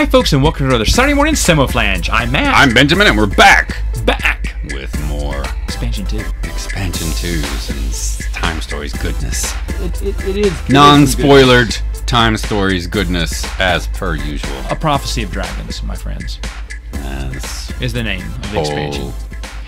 Hi, folks, and welcome to another Saturday morning Samoflange. I'm Matt. I'm Benjamin, and we're back with more Expansion 2. Expansion 2s and Time Stories goodness. It is Non-spoilered Time Stories goodness, as per usual. A Prophecy of Dragons, my friends, is the name of the expansion.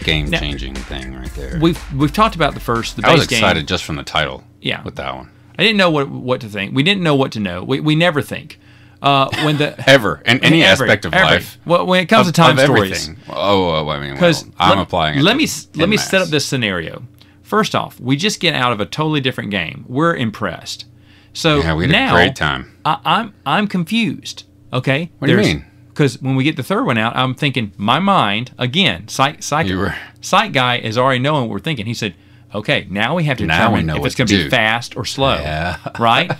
Game-changing thing right there. We've talked about the base game. I was excited just from the title. Yeah, with that one. I didn't know what to think. We didn't know what to know. We never think. When the ever in any aspect of life. Well, when it comes to time stories. I mean, I'm applying it. Let me set up this scenario. First off, we just get out of a totally different game. We're impressed. So yeah, we had now, a great time. I'm confused. Okay. What do you mean? Because when we get the third one out, I'm thinking my mind again. Sight guy is already knowing what we're thinking. He said, okay, now we have to determine if it's going to be fast or slow. Yeah. Right?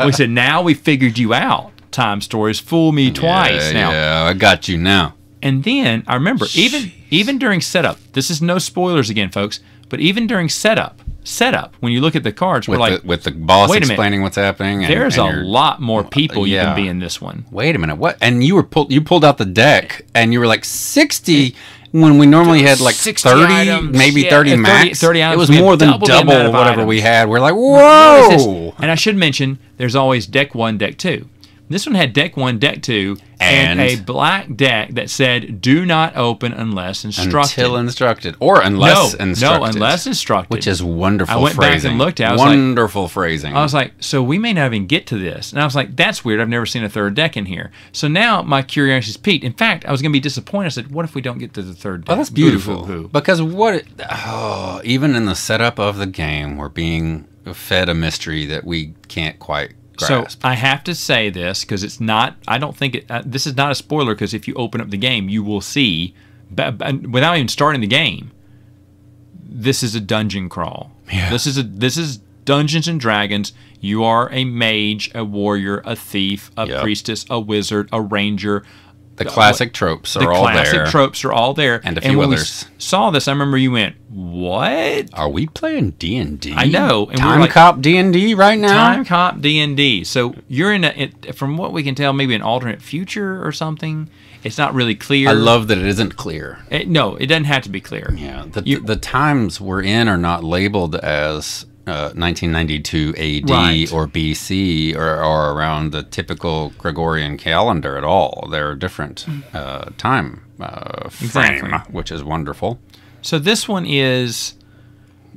We said, now we figured you out. Time stories fool me twice now. Yeah, I got you now. And then I remember even during setup, this is no spoilers again, folks, but even during setup, when you look at the cards, we're like, with the boss explaining what's happening. There's a lot more people you can be in this one. Wait a minute, what? And you pulled out the deck, and you were like 60 when we normally had like 30, items, maybe 30 max. 30 items. It was more than double whatever we had. We're like, whoa! And I should mention, there's always deck 1, deck 2. This one had deck 1, deck 2, and a black deck that said, do not open unless instructed. Until instructed. Or unless instructed. No, unless instructed. Which is wonderful phrasing. I went back and looked at it. Wonderful phrasing. I was like, so we may not even get to this. And I was like, that's weird. I've never seen a third deck in here. So now my curiosity's piqued. In fact, I was going to be disappointed. I said, what if we don't get to the third deck? Oh, that's beautiful. Because even in the setup of the game, we're being fed a mystery that we can't quite grasp. So I have to say this because it's not. I don't think it. This is not a spoiler because if you open up the game, you will see, without even starting the game, this is a dungeon crawl. Yeah. This is Dungeons and Dragons. You are a mage, a warrior, a thief, a priestess, a wizard, a ranger. The classic tropes are all there. The classic tropes are all there. And a few others. We saw this, I remember you went, what? Are we playing D&D? I know. And Time Cop D&D right now? Time Cop D&D. So you're from what we can tell, maybe an alternate future or something. It's not really clear. I love that it isn't clear. No, it doesn't have to be clear. Yeah. The times we're in are not labeled as 1992 AD or BC or around the typical Gregorian calendar at all. They're a different time frame, which is wonderful. So this one is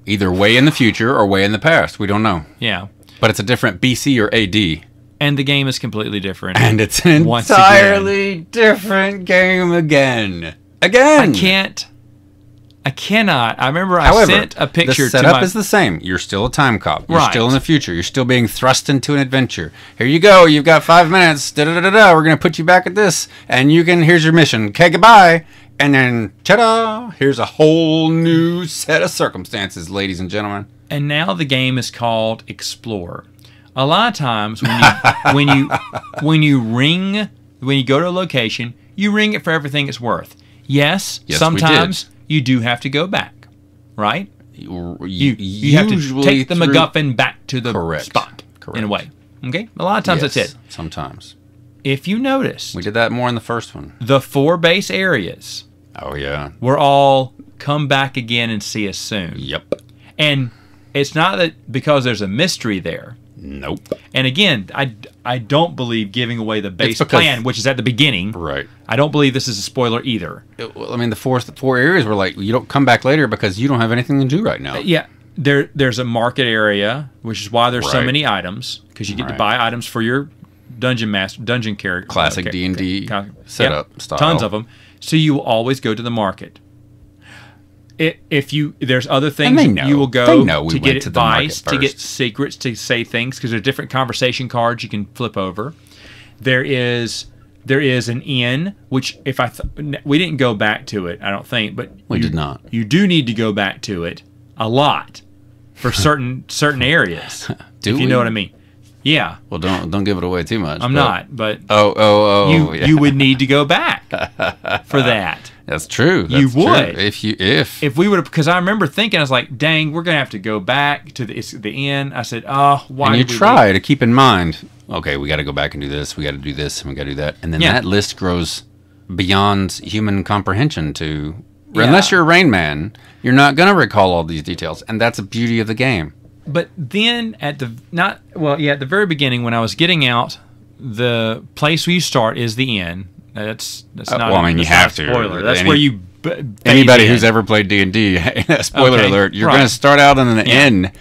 either way in the future or way in the past. We don't know. Yeah. But it's a different BC or AD. And the game is completely different. And it's an entirely different game again. I cannot. I remember I sent a picture to my... the setup is the same. You're still a time cop. You're still in the future. You're still being thrust into an adventure. Here you go. You've got 5 minutes. Da-da-da-da-da. We're going to put you back at this. And here's your mission. Okay, goodbye. And then, ta-da, here's a whole new set of circumstances, ladies and gentlemen. And now the game is called Explore. A lot of times when you when you go to a location, you ring it for everything it's worth. Yes sometimes you do have to go back, right? You have to take the MacGuffin back to the spot in a way. Okay, a lot of times that's it. Sometimes. If you notice, we did that more in the first one. The 4 base areas. Oh yeah. We're all come back again and see us soon. Yep. And it's not that because there's a mystery there. Nope. And again, I don't believe giving away the base plan, which is at the beginning. Right. I don't believe this is a spoiler either. I mean, the four areas were like, you don't come back later because you don't have anything to do right now. Yeah. There's a market area, which is why there's so many items, because you get to buy items for your dungeon character. Classic D&D setup style. Tons of them. So you will always go to the market. There's other things you will go to get advice, to get secrets, to say things, because there's different conversation cards you can flip over. There is an inn, which we didn't go back to it, I don't think, but we did not. You do need to go back to it a lot for certain areas. If you know what I mean. Yeah. Well, don't give it away too much. I'm not, but you would need to go back for that. That's true. You would if we would have, because I remember thinking, I was like, dang, we're gonna have to go back to the inn. I said, oh, why? And you try to keep in mind okay, we got to go back and do this, we got to do this, and we got to do that. And then that list grows beyond human comprehension to... Unless you're a Rain Man, you're not going to recall all these details. And that's the beauty of the game. But then at the very beginning, when I was getting out, the place where you start is the inn. That's not. Well, I mean, you have to. Spoiler. That's where you. Anybody who's ever played D&D, spoiler alert, you're going to start out in an inn.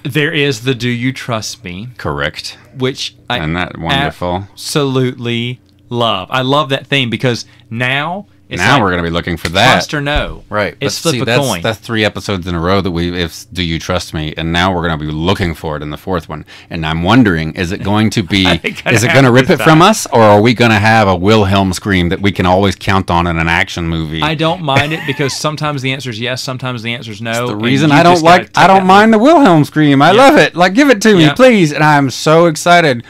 There is the "Do You Trust Me?" Correct. Which Isn't that wonderful? Absolutely love. I love that theme because now. Now we're going to be looking for that. Trust or no. Right. It's flip a coin. That's 3 episodes in a row that if Do You Trust Me? And now we're going to be looking for it in the 4th one. And I'm wondering, is it going to be, is it going to rip it from us? Or are we going to have a Wilhelm scream that we can always count on in an action movie? I don't mind it because sometimes the answer is yes, sometimes the answer is no. It's the reason I don't mind the Wilhelm scream. I love it. Like, give it to me, please. And I'm so excited.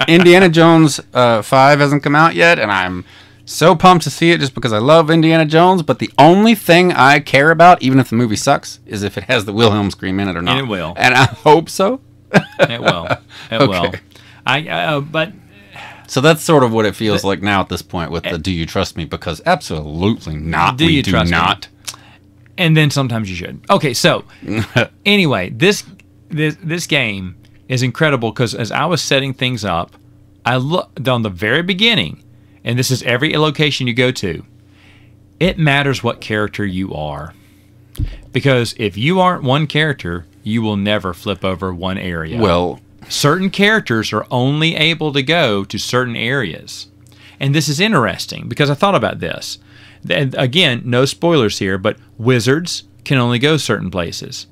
Indiana Jones 5 hasn't come out yet, and I'm so pumped to see it just because I love Indiana Jones, but the only thing I care about, even if the movie sucks, is if it has the Wilhelm scream in it or not. And it will. And I hope so. It will. It will. But... So that's sort of what it feels like now at this point with the Do You Trust Me? Because absolutely not. We do not. And then sometimes you should. Okay, so anyway, this game is incredible because as I was setting things up, I looked on the very beginning, and this is every location you go to, it matters what character you are. Because if you aren't one character, you will never flip over one area. Well, certain characters are only able to go to certain areas. And this is interesting because I thought about this. And again, no spoilers here, but wizards can only go certain places.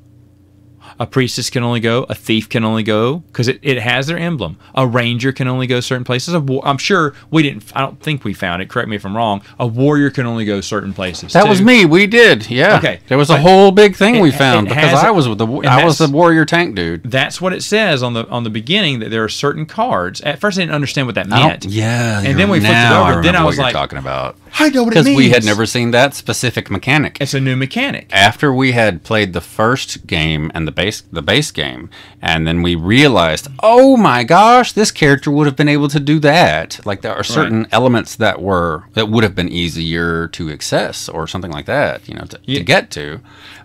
A priestess can only go. A thief can only go because it has their emblem. A ranger can only go certain places. I'm sure we didn't. I don't think we found it. Correct me if I'm wrong. A warrior can only go certain places. That was me. We did. Yeah. Okay. There was a whole big thing we found because I was the warrior tank dude. That's what it says on the beginning, that there are certain cards. At first, I didn't understand what that meant. Yeah. And then we flipped it over. Then I was like, talking about. I know what it means. Because we had never seen that specific mechanic. It's a new mechanic. After we had played the first game and the base game, and then we realized, oh my gosh, this character would have been able to do that. Like there are certain elements that would have been easier to access or something like that, to get to,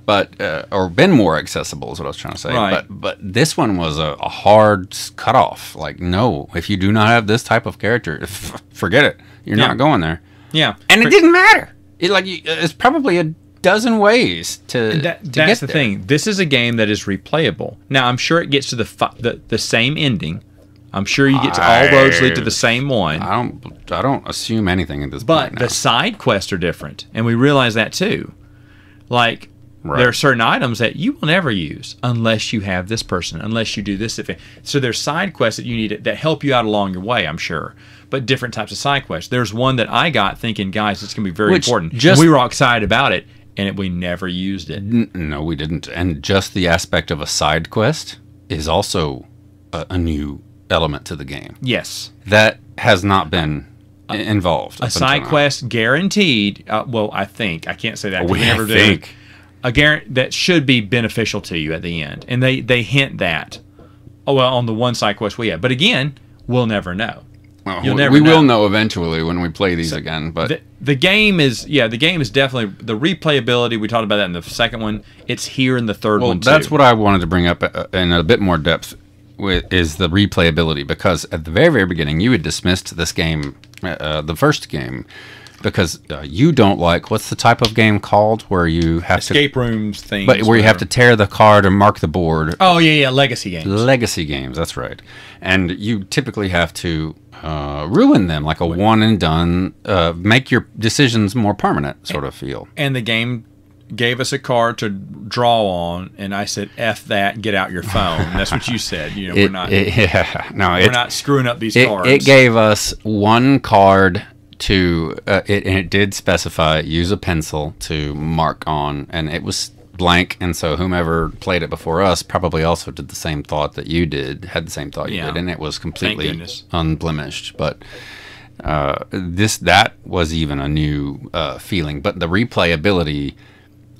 but or been more accessible is what I was trying to say. Right. But this one was a hard cutoff. Like, no, if you do not have this type of character, forget it. You're not going there. Yeah, and it didn't matter. It's probably a dozen ways to that's get the there. thing. This is a game that is replayable. Now, I'm sure it gets to the same ending. I'm sure you get to all roads lead to the same one. I don't assume anything at this point. But the side quests are different, and we realize that too. Like there are certain items that you will never use unless you have this person, unless you do this. So there's side quests that you need that help you out along your way, I'm sure. But different types of side quests. There's one that I got thinking, guys, it's going to be very important. We were all excited about it, and we never used it. No, we didn't. And just the aspect of a side quest is also a new element to the game. Yes. That has not been involved. A side quest guaranteed, I think, I can't say that because we never do. That should be beneficial to you at the end. And they hint that. On the one side quest we have. But again, we'll never know. Well, we will know eventually when we play these again. But the game is definitely the replayability. We talked about that in the second one. It's here in the third one too. That's what I wanted to bring up in a bit more depth. Is the replayability, because at the very, very beginning you had dismissed this game, the first game, because you don't like, what's the type of game called where you have escape rooms things, but where you have to tear the card and mark the board. Oh yeah, legacy games. Legacy games, that's right. And you typically have to ruin them, like a one and done, make your decisions more permanent sort of feel. And the game gave us a card to draw on, and I said, "F that, get out your phone." That's what you said. We're not screwing up these cards. It gave us one card to and it did specify use a pencil to mark on, and it was blank, and so whomever played it before us probably also did the same thought that you did, had the same thought you did, and it was completely unblemished. But that was even a new feeling. But the replayability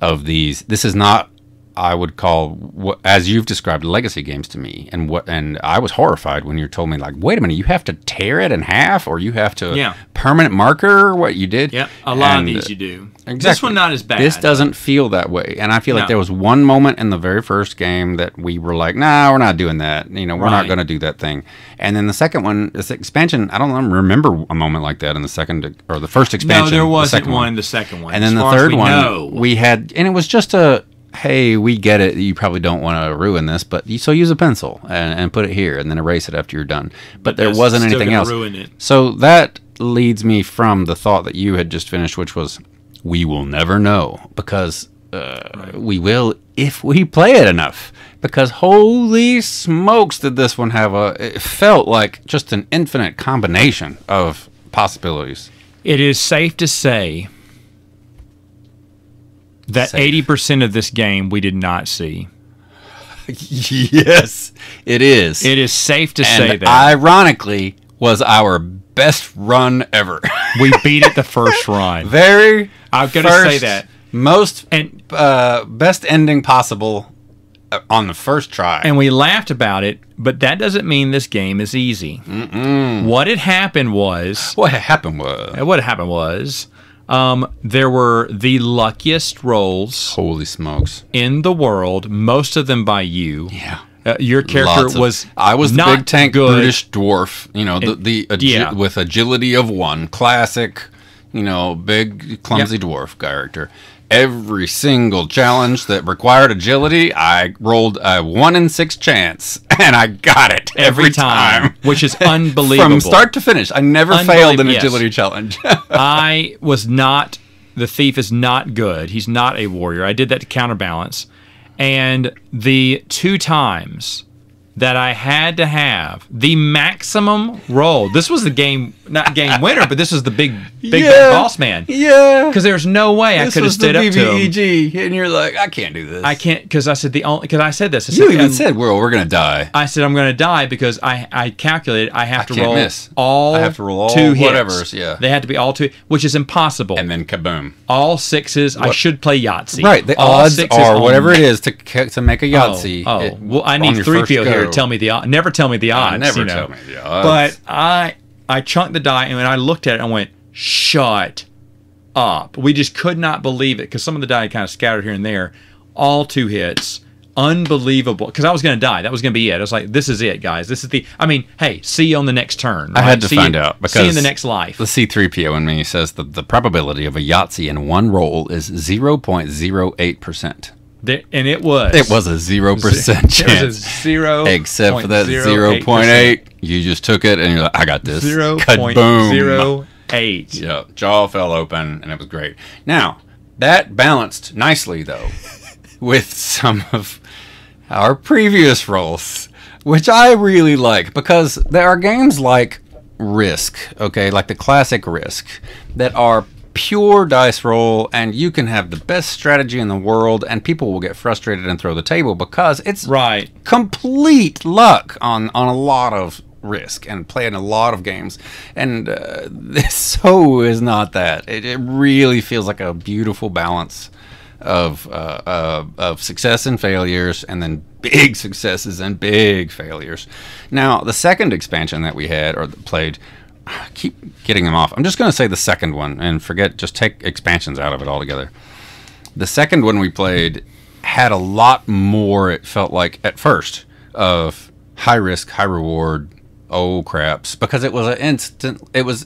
of these, this is not I would call, as you've described, legacy games to me. And I was horrified when you told me, like, wait a minute, you have to tear it in half, or you have to permanent marker what you did. Yeah, a lot of these you do. Exactly. This one not as bad. This doesn't feel that way. And I feel like there was one moment in the very first game that we were like, nah, we're not doing that. You know, we're not going to do that thing. And then the second one, this expansion, I don't remember a moment like that in the second, or the first expansion. No, there wasn't one in the second one. And then the third one, we had, and it was just a, hey, we get it. You probably don't want to ruin this, but so use a pencil and put it here and then erase it after you're done. But there wasn't anything else. Ruin it. So that leads me from the thought that you had just finished, which was, we will never know, because we will if we play it enough. Because holy smokes, did this one have it felt like just an infinite combination of possibilities. It is safe to say that 80% of this game we did not see. Yes, it is. It is safe to say that. Ironically, was our best run ever. We beat it the first run. I'm going to say that. Most best ending possible on the first try. And we laughed about it, but that doesn't mean this game is easy. What had happened was... What happened was... there were the luckiest rolls... Holy smokes. ...in the world, most of them by you. Yeah. Your character was I was the big tank good. British dwarf, you know, with agility of 1. Classic, you know, big, clumsy dwarf character. Every single challenge that required agility, I rolled a 1 in 6 chance, and I got it every time. Which is unbelievable. From start to finish, I never failed an agility challenge. I was not... The thief is not good. He's not a warrior. I did that to counterbalance. And the 2 times that I had to have the maximum roll. This was the game, not game winner, but this was the big bad boss man. Yeah. Because there's no way I could have stood up to him. BBEG, and you're like, I can't do this. I can't, because I said because I said this. You even said, we're going to die. I said, I'm going to die because I calculated I have to roll I have to roll all 2 hits. Whatevers, yeah. They had to be all 2, which is impossible. And then kaboom. All 6s. I should play Yahtzee. Right. The odds are whatever it is to make a Yahtzee. Well, I need 3PO here to tell me the odds. Never tell me the odds. Never tell me the odds. But I chunked the die, and when I looked at it, I went, shut up. We just could not believe it, because some of the die kind of scattered here and there. All 2 hits. Unbelievable. Because I was going to die. That was going to be it. I was like, this is it, guys. This is the... I mean, hey, see you on the next turn. Right? I had to find out. Because see you in the next life. The C-3PO in me says that the probability of a Yahtzee in 1 roll is 0.08%. And it was. It was a 0% chance. It was a 0. Except for that 0.8. You just took it and you're like, I got this. 0.08. Yeah, jaw fell open and it was great. Now, that balanced nicely, though, with some of our previous rolls, which I really like, because there are games like Risk, okay, like the classic Risk, that are pure dice roll, and you can have the best strategy in the world, and people will get frustrated and throw the table because it's complete luck on a lot of Risk and playing a lot of games. And this so is not that. It really feels like a beautiful balance of success and failures, and then big successes and big failures. Now, the second expansion that we had or played, I keep getting them off. I'm just going to say the second one and just take expansions out of it altogether. The second one we played had a lot more, it felt like at first, of high risk, high reward, oh craps, because it was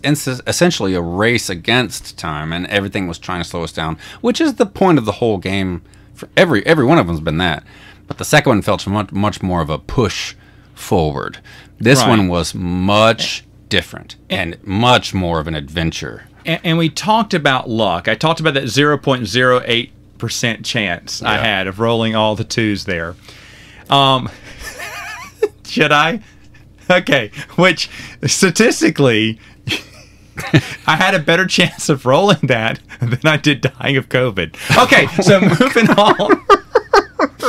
essentially a race against time, and everything was trying to slow us down, which is the point of the whole game. For every one of them's been that, but the second one felt much more of a push forward. This one was much different and much more of an adventure. And we talked about luck. I talked about that 0.08% chance I had of rolling all the 2s there. Should I? Okay, which statistically, I had a better chance of rolling that than I did dying of COVID. Okay, so moving on.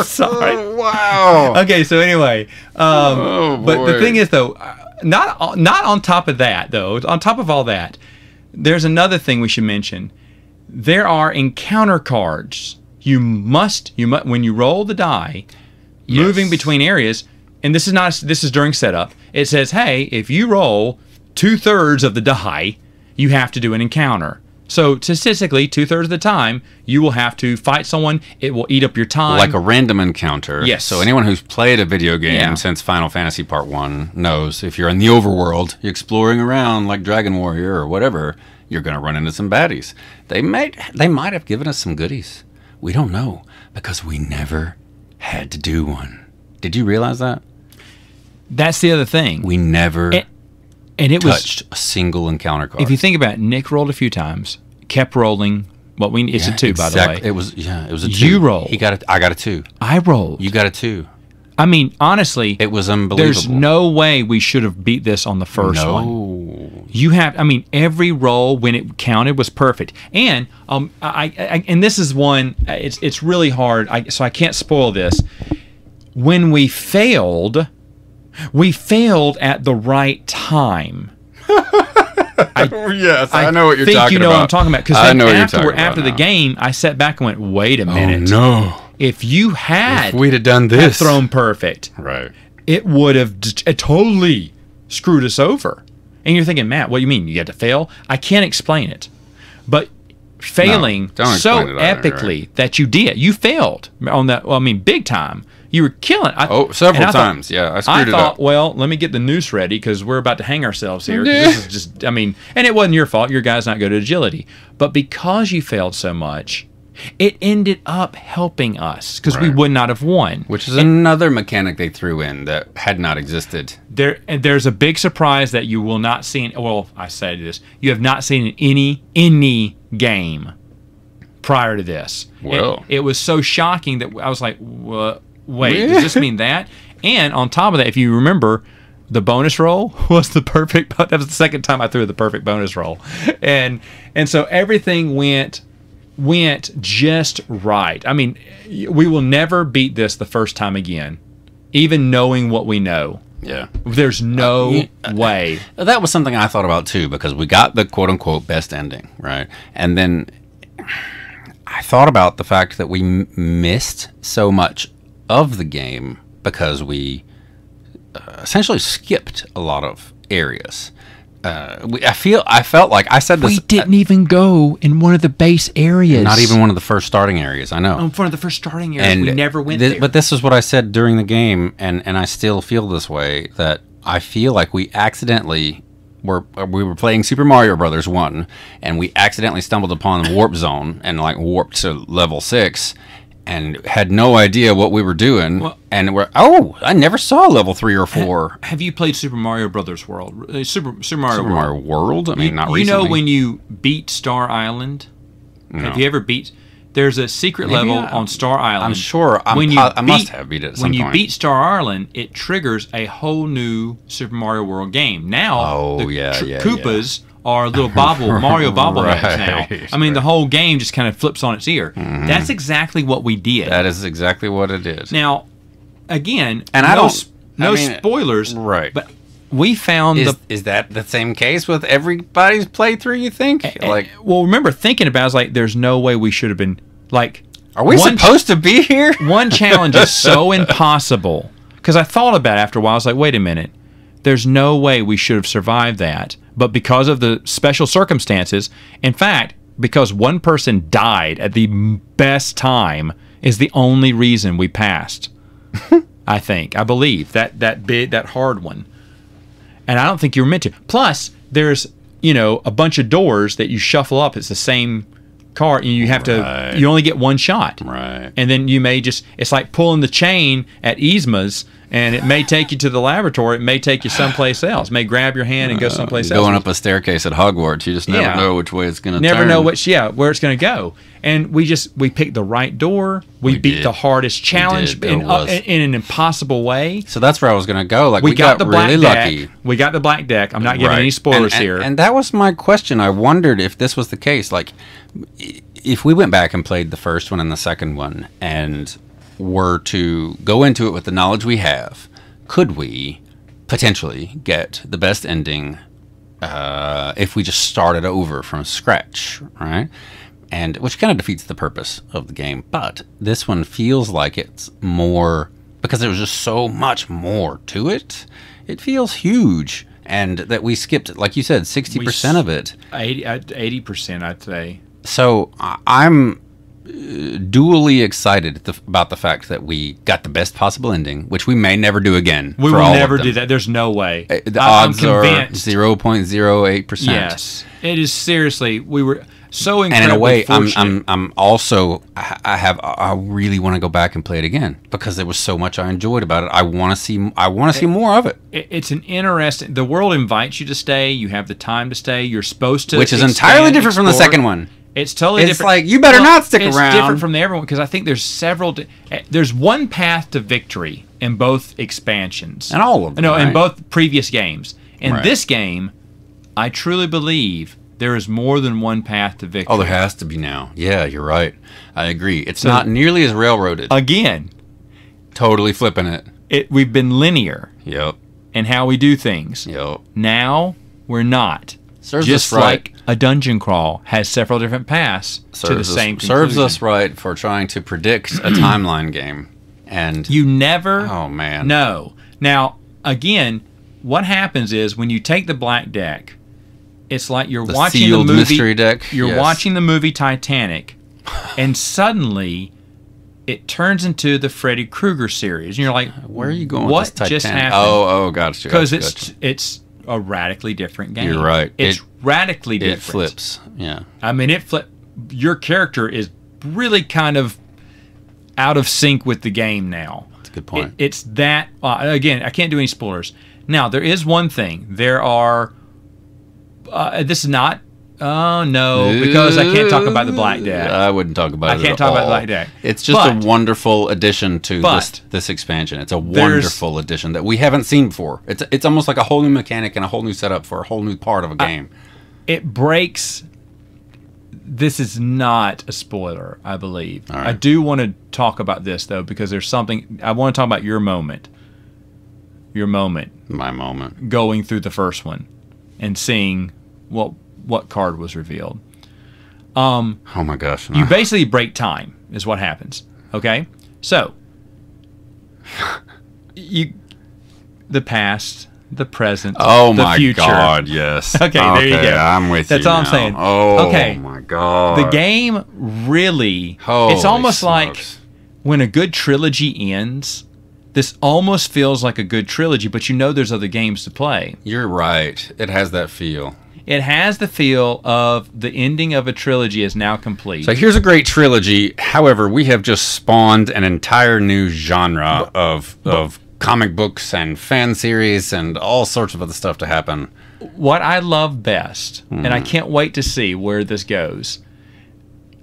Sorry. Oh, wow. Okay, so anyway, but the thing is, though, not on top of that, though. On top of all that, there's another thing we should mention. There are encounter cards you must when you roll the die, moving between areas, and this is during setup. It says, hey, if you roll 2/3 of the die, you have to do an encounter. So statistically, 2/3 of the time, you will have to fight someone. It will eat up your time. Like a random encounter. Yes. So anyone who's played a video game since Final Fantasy Part 1 knows if you're in the overworld, you're exploring around like Dragon Warrior or whatever, you're going to run into some baddies. They might have given us some goodies. We don't know because we never had to do one. Did you realize that? That's the other thing. We never and it touched a single encounter card. If you think about it, Nick rolled a few times, kept rolling. It's a 2, by the way. It was a 2. You rolled. I got a 2. I rolled. You got a 2. I mean, honestly, it was unbelievable. There's no way we should have beat this on the first one. You have, I mean, every roll when it counted was perfect. And and this is one. It's really hard. So I can't spoil this. When we failed at the right time. Yes, I know what you're talking about. You know what I'm talking about. Because after the game, I sat back and went, wait a minute. Oh, no. If we'd have done this, thrown perfect, right, it would have totally screwed us over. And you're thinking, Matt, what do you mean? You had to fail? I can't explain it. But failing so epically that you did. You failed on that, well, I mean, big time. You were killing. Several times. I screwed it up. Well, let me get the noose ready because we're about to hang ourselves here. This is just, I mean, and it wasn't your fault. Your guy's not good at agility. But because you failed so much, it ended up helping us because we would not have won. Which is another mechanic they threw in that had not existed. There's a big surprise that you will not see. I say this: you have not seen in any game prior to this. Well, it was so shocking that I was like, "What? Wait, does this mean that?" And on top of that, if you remember, the bonus roll was the perfect. That was the second time I threw the perfect bonus roll, and so everything went just right. I mean, we will never beat this the first time again, even knowing what we know. Yeah, there's no way. That was something I thought about too, because we got the quote unquote best ending, right? And then I thought about the fact that we missed so much of the game because we essentially skipped a lot of areas. I felt like I said this. We didn't even go in one of the base areas. Not even one of the first starting areas. I know. One of the first starting areas. We never went there. But this is what I said during the game, and I still feel this way. That I feel like we accidentally we were playing Super Mario Brothers 1, and we accidentally stumbled upon the warp zone and like warped to level 6. And had no idea what we were doing, and I never saw level 3 or 4. Have you played Super Mario Brothers World? Super Mario World? I mean, not recently. You know when you beat Star Island? No. Have you ever beat? There's a secret level on Star Island. I'm sure. I must have beat it at some point. When you beat Star Island, it triggers a whole new Super Mario World game. Now, Koopas are little Mario bobbleheads now. I mean, the whole game just kind of flips on its ear. Mm-hmm. That's exactly what we did. That is exactly what it is. Now, again, and no spoilers, right? But we found is that the same case with everybody's playthrough? You think? Well, remember thinking about it, I was like, there's no way we should have been like. Are we supposed to be here? One challenge is so impossible because I thought about it after a while. I was like, wait a minute. There's no way we should have survived that. But because of the special circumstances, in fact, because one person died at the best time is the only reason we passed. I believe that hard one. And I don't think you were meant to. Plus, there's, a bunch of doors that you shuffle up. It's the same card, and you have to, you only get one shot. Right. And then you may it's like pulling the chain at Yzma's, and it may take you to the laboratory. It may take you someplace else. It may grab your hand and go someplace else. Going up a staircase at Hogwarts, you just never know which way it's going to turn. Never know where it's going to go. And we picked the right door. We beat the hardest challenge in an impossible way. So that's where I was going to go. Like we got the really lucky. We got the black deck. I'm not giving any spoilers here. And that was my question. I wondered if this was the case. Like, if we went back and played the first one and the second one, and were to go into it with the knowledge we have, could we potentially get the best ending if we just started over from scratch, right? and which kind of defeats the purpose of the game. But this one feels like it's more, because there was just so much more to it. It feels huge, and that we skipped, like you said, 60% of it. 80%, I'd say. So I'm dually excited about the fact that we got the best possible ending, which we may never do again. We will never do that. There's no way. The odds are 0.08%. Yes, it is seriously. We were so incredibly and in a way, fortunate. I'm also I really want to go back and play it again because there was so much I enjoyed about it. I want to see more of it. It's an interesting. The world invites you to stay. You have the time to stay. You're supposed to, which is entirely different from the second one. It's totally different. It's like, you better not stick around. It's different from the everyone because I think there's several. There's one path to victory in both expansions. And all of them. No, right? in both previous games. In right. this game, I truly believe there is more than one path to victory. Oh, there has to be now. Yeah, you're right. I agree. It's not nearly as railroaded. Again. Totally flipping it. We've been linear. Yep. In how we do things. Yep. Now, we're not. Serves just us right. like a dungeon crawl has several different paths to the same conclusion. Serves us right for trying to predict a timeline game. And you never know. Now, again, what happens is when you take the black deck, it's like you're watching the movie mystery deck. You're watching the movie Titanic, and suddenly it turns into the Freddy Krueger series, and you're like, "Where are you going? What with this just Titanic? happened?" Oh, gotcha. Because it's a radically different game. You're right. It's radically different. It flips. Yeah. I mean, your character is really kind of out of sync with the game now. That's a good point. It's that again. I can't do any spoilers. Now there is one thing. There are. This is not. Oh no, because I can't talk about the Black Deck. I wouldn't talk about it. I can't talk about the Black Deck. It's just a wonderful addition to this expansion. It's a wonderful addition that we haven't seen before. It's almost like a whole new mechanic and a whole new setup for a whole new part of a game. It breaks. This is not a spoiler, I believe. All right. I do want to talk about this though because there's something I want to talk about. Your moment. My moment. Going through the first one and seeing what card was revealed. Oh my gosh. You basically break time is what happens. Okay? So the past, the present, the future. Oh my god, yes. Okay, there you go. I'm with you. That's all I'm saying. Oh okay. My god. The game really it's almost like when a good trilogy ends, this almost feels like a good trilogy, but you know there's other games to play. You're right. It has that feel. It has the feel of the ending of a trilogy is now complete. So here's a great trilogy. However, we have just spawned an entire new genre of comic books and fan series and all sorts of other stuff to happen. What I love best, and I can't wait to see where this goes.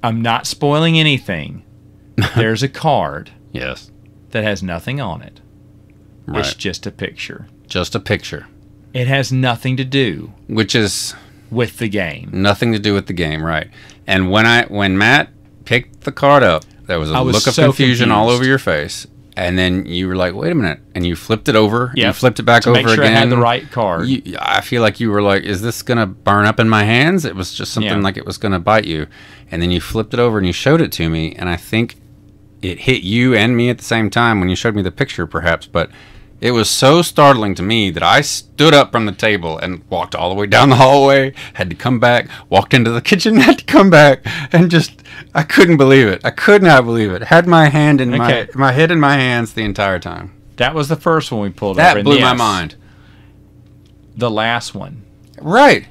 I'm not spoiling anything. There's a card. Yes. That has nothing on it. Right. It's just a picture. Just a picture. It has nothing to do. Which is with the game. Nothing to do with the game, right? And when Matt picked the card up, there was a look of confusion all over your face, and then you were like, "Wait a minute!" And you flipped it over. Yep. You flipped it back over again. Make sure I had the right card. I feel like you were like, "Is this gonna burn up in my hands?" It was just something like it was gonna bite you, and then you flipped it over and you showed it to me, and I think it hit you and me at the same time when you showed me the picture, perhaps, but. It was so startling to me that I stood up from the table and walked all the way down the hallway, had to come back, walked into the kitchen, had to come back, and just, I couldn't believe it. I could not believe it. Had my hand in my head in my hands the entire time. That was the first one we pulled up. That blew my mind. The last one. Right.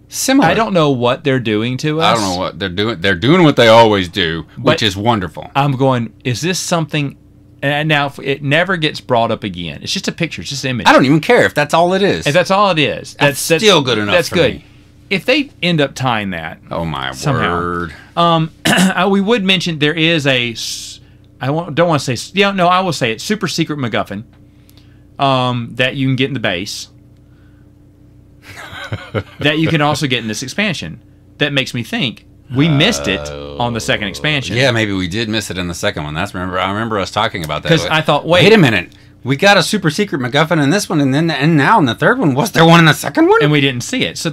Similar. I don't know what they're doing to us. I don't know what they're doing. They're doing what they always do, which is wonderful. I'm going, is this something... And now it never gets brought up again. It's just a picture. It's just an image. I don't even care if that's all it is. If that's all it is. That's still good enough that's for good. me. If they end up tying that. Oh, my somehow, word. We would mention there is a... I don't want to say... Yeah, no, I will say it. Super secret MacGuffin that you can get in the base. That you can also get in this expansion. That makes me think... We missed it on the second expansion. Yeah, maybe we did miss it in the second one. I remember us talking about that. Because I thought, wait a minute. We got a super secret MacGuffin in this one, and now in the third one. Was there one in the second one? And we didn't see it. So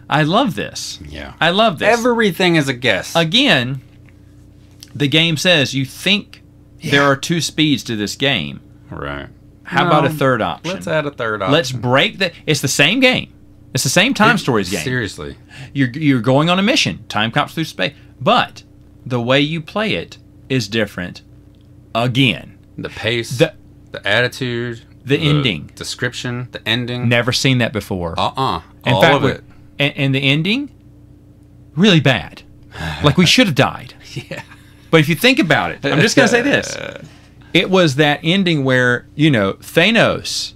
I love this. Yeah. I love this. Everything is a guess. Again, the game says you think there are 2 speeds to this game. Right. How about a third option? Let's add a third option. Let's break the... It's the same game. It's the same Time Stories game. Seriously. You're going on a mission. Time cops through space. But the way you play it is different. Again. The pace, the attitude, the ending. Description, the ending. Never seen that before. All In fact, of it. And the ending, really bad. Like we should have died. Yeah. But if you think about it, I'm just going to say this. It was that ending where, Thanos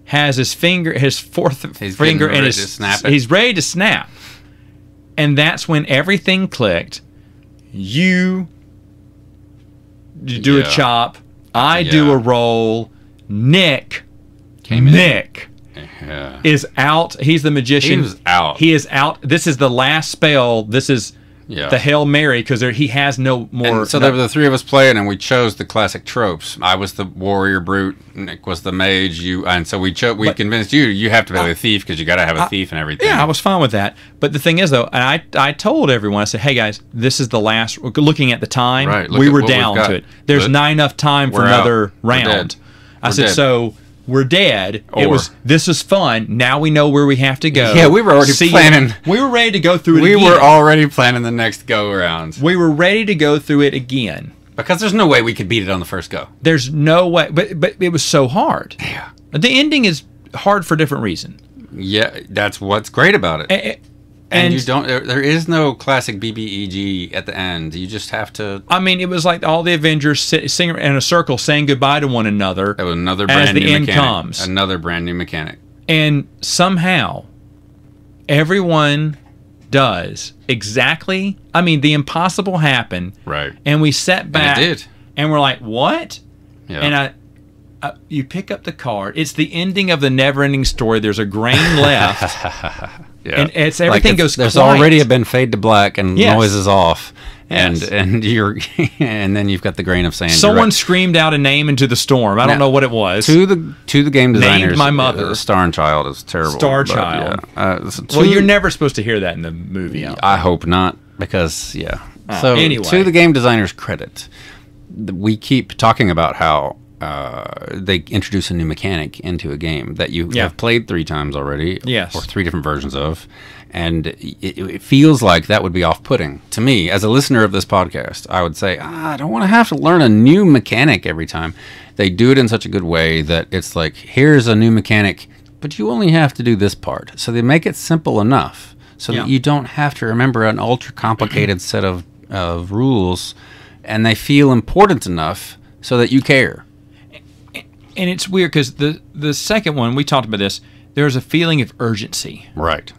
has his fourth finger, and he's ready to snap. And that's when everything clicked. You do a chop. I do a roll. Nick is out. He's the magician. He was out. He is out. This is the last spell. This is the Hail Mary, because he has no more. And so there were the 3 of us playing, and we chose the classic tropes. I was the warrior brute. Nick was the mage. And so we convinced you have to play the thief, because you got to have a thief and everything. Yeah, I was fine with that. But the thing is, though, and I told everyone, I said, hey guys, this is the last. Looking at the time, we were down to it. There's not enough time for another round. I said, so we're dead. This is fun. Now we know where we have to go. Yeah, we were already planning. We were ready to go through it again. We were already planning the next go-around. We were ready to go through it again. Because there's no way we could beat it on the first go. There's no way. But it was so hard. Yeah. The ending is hard for a different reason. Yeah, that's what's great about it. And you don't. There is no classic BBEG at the end. You just have to. I mean, it was like all the Avengers singing in a circle, saying goodbye to one another. That was another brand new mechanic. Comes. Another brand new mechanic. And somehow, everyone does exactly. I mean, the impossible happened. Right. And we sat back. And it did. And we're like, what? Yeah. And you pick up the card. It's the ending of the never-ending story. There's a grain left. Yeah. And everything goes there's quiet. already been fade to black and noise is off. Yes. And you're and then you've got the grain of sand. Someone screamed out a name into the storm. I don't know what it was. To the game designers. Named my mother. Star and Child is terrible. Star Child. Yeah. Well, you're never supposed to hear that in the movie. I hope not, because So anyway. To the game designers' credit, we keep talking about how they introduce a new mechanic into a game that you have played 3 times already, or 3 different versions of, and it feels like that would be off-putting to me as a listener of this podcast. I would say, I don't want to have to learn a new mechanic every time. They do it in such a good way that it's like, here's a new mechanic, but you only have to do this part. So they make it simple enough so that you don't have to remember an ultra-complicated set of rules, and they feel important enough so that you care. And it's weird because the second one, we talked about this, there's a feeling of urgency. Right.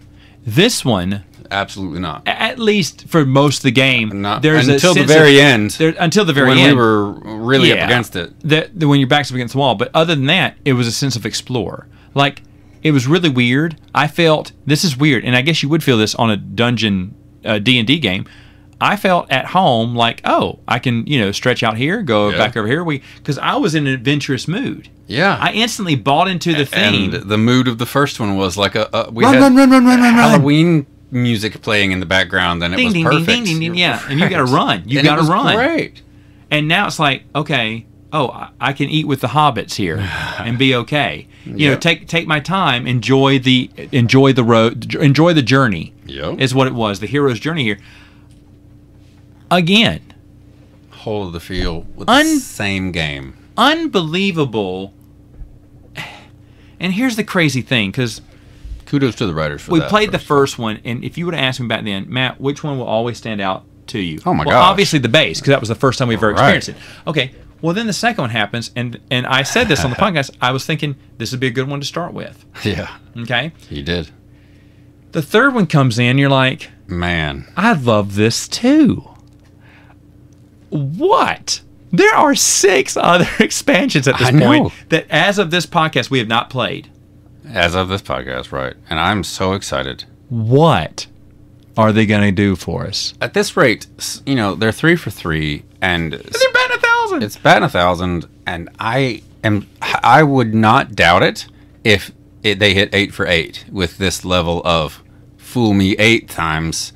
This one... Absolutely not. At least for most of the game. There's until the very end. Until the very end. When we were really up against it. When your back's up against the wall. But other than that, it was a sense of explore. Like, it was really weird. I felt, this is weird, and I guess you would feel this on a dungeon D&D game. I felt at home like, oh, I can, stretch out here, go back over here. Because I was in an adventurous mood. Yeah. I instantly bought into the theme. And the mood of the first one was like we run, had run, Halloween music playing in the background, and it was perfect. Ding, ding, ding, yeah. And you got to run. You got to run. Great. And now it's like, okay, I can eat with the hobbits here and be okay. Take my time, enjoy the road, enjoy the journey. Yep. Is what it was, the hero's journey here. Again, whole of the feel with the same game. Unbelievable. And here's the crazy thing, because kudos to the writers for that. We played the first one, and if you would have asked me back then, Matt, which one will always stand out to you? Oh my gosh. Obviously the base, because that was the first time we've ever experienced it. Okay, well then the second one happens, and I said this on the podcast, I was thinking this would be a good one to start with. Yeah. Okay? You did. The third one comes in, you're like, man, I love this too. What? There are 6 other expansions at this point that, as of this podcast, we have not played. As of this podcast, right. And I'm so excited. What are they going to do for us? At this rate, they're 3 for 3, and... they're batting 1,000! It's batting 1,000, and I I would not doubt it if they hit 8 for 8 with this level of fool me 8 times,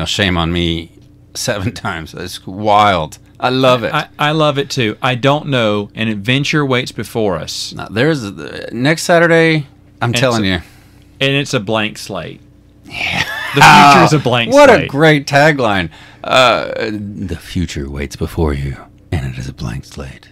shame on me 7 times. It's wild. I love it. I love it too. I don't know. An adventure waits before us. Now, there's next Saturday. I'm telling you, and it's a blank slate. Yeah. The future is a blank slate. What a great tagline. The future waits before you, and it is a blank slate.